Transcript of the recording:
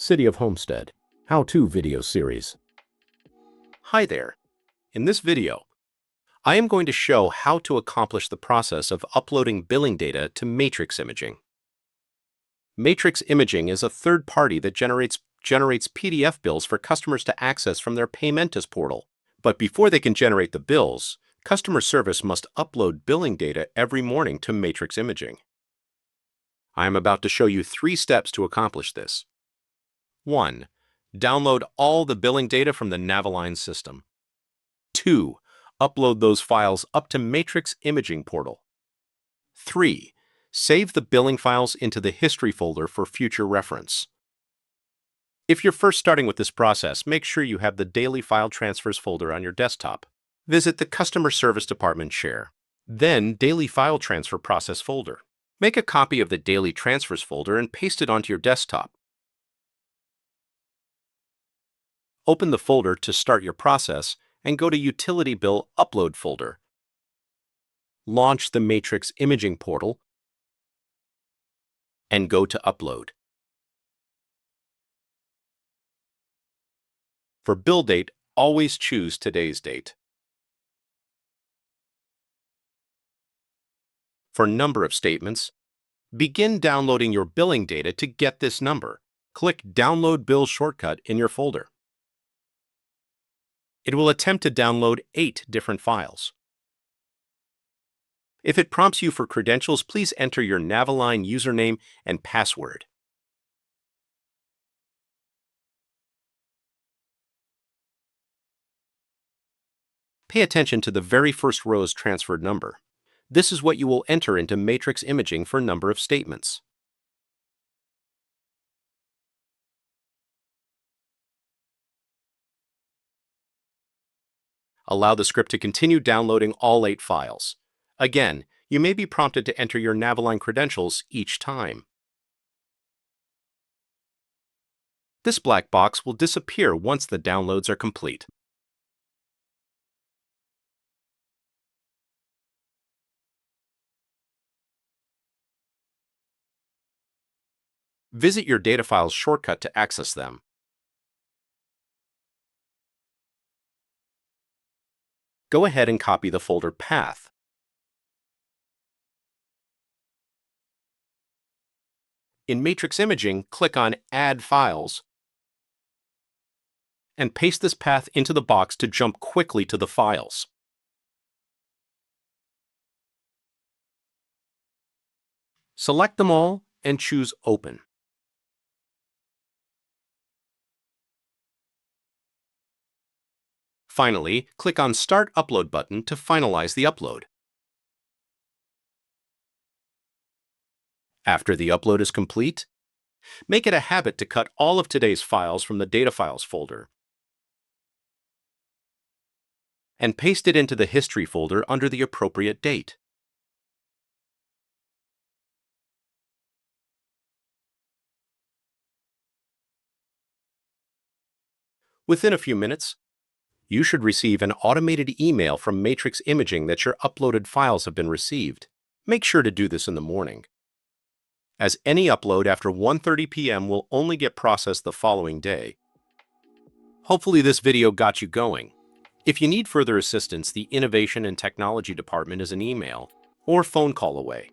City of Homestead How-To Video Series. Hi there. In this video, I am going to show how to accomplish the process of uploading billing data to Matrix Imaging. Matrix Imaging is a third party that generates PDF bills for customers to access from their Paymentus portal. But before they can generate the bills, customer service must upload billing data every morning to Matrix Imaging. I am about to show you 3 steps to accomplish this. 1. Download all the billing data from the Naviline system. 2. Upload those files up to Matrix Imaging portal. 3. Save the billing files into the history folder for future reference. If you're first starting with this process, make sure you have the Daily File Transfers folder on your desktop. Visit the Customer Service Department share, then Daily File Transfer Process folder. Make a copy of the Daily Transfers folder and paste it onto your desktop. Open the folder to start your process and go to Utility Bill Upload folder. Launch the Matrix Imaging portal and go to Upload. For bill date, always choose today's date. For number of statements, begin downloading your billing data to get this number. Click Download Bill shortcut in your folder. It will attempt to download 8 different files. If it prompts you for credentials, please enter your Naviline username and password. Pay attention to the very first row's transferred number. This is what you will enter into Matrix Imaging for number of statements. Allow the script to continue downloading all 8 files. Again, you may be prompted to enter your Naviline credentials each time. This black box will disappear once the downloads are complete. Visit your data files shortcut to access them. Go ahead and copy the folder path. In Matrix Imaging, click on Add Files and paste this path into the box to jump quickly to the files. Select them all and choose Open. Finally, click on Start Upload button to finalize the upload. After the upload is complete, make it a habit to cut all of today's files from the Data Files folder and paste it into the History folder under the appropriate date. Within a few minutes, you should receive an automated email from Matrix Imaging that your uploaded files have been received. Make sure to do this in the morning, as any upload after 1:30 p.m. will only get processed the following day. Hopefully this video got you going. If you need further assistance, the Innovation and Technology Department is an email or phone call away.